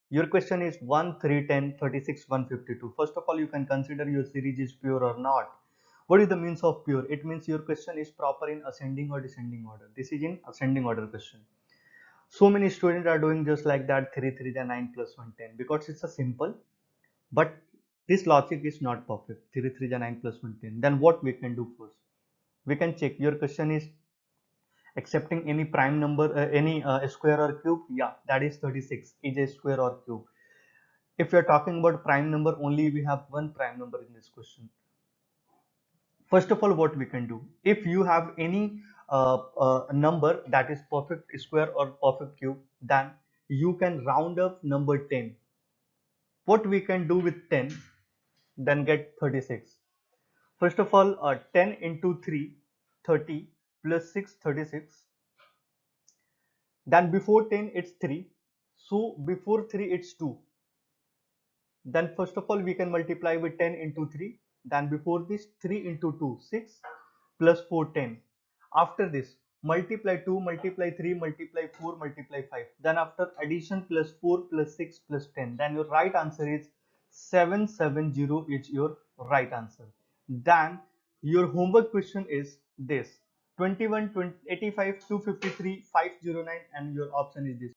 Your question is 1, 3, 10, 36, 152. First of all, you can consider your series is pure or not. What is the means of pure? It means your question is proper in ascending or descending order. This is in ascending order question. So many students are doing just like that, 3, 3 is 9 plus 1, 10, because it's a simple, but this logic is not perfect. 3, 3 is 9 plus 1, 10. Then what we can do first? We can check your question is accepting any prime number, any square or cube. Yeah, that is 36 is a square or cube. If you are talking about prime number, only we have one prime number in this question. First of all, what we can do, if you have any number that is perfect square or perfect cube, then you can round up number 10. What we can do with 10, then get 36. First of all, 10 into 3, 30, plus 6, 36. Then before 10 it's 3, so before 3 it's 2. Then first of all we can multiply with 10 into 3. Then before this 3 into 2, 6, plus 4, 10. After this multiply 2, multiply 3, multiply 4, multiply 5. Then after addition plus 4 plus 6 plus 10. Then your right answer is 770 is your right answer. Then your homework question is this: 21, 20, 85, 253, 509, and your option is this.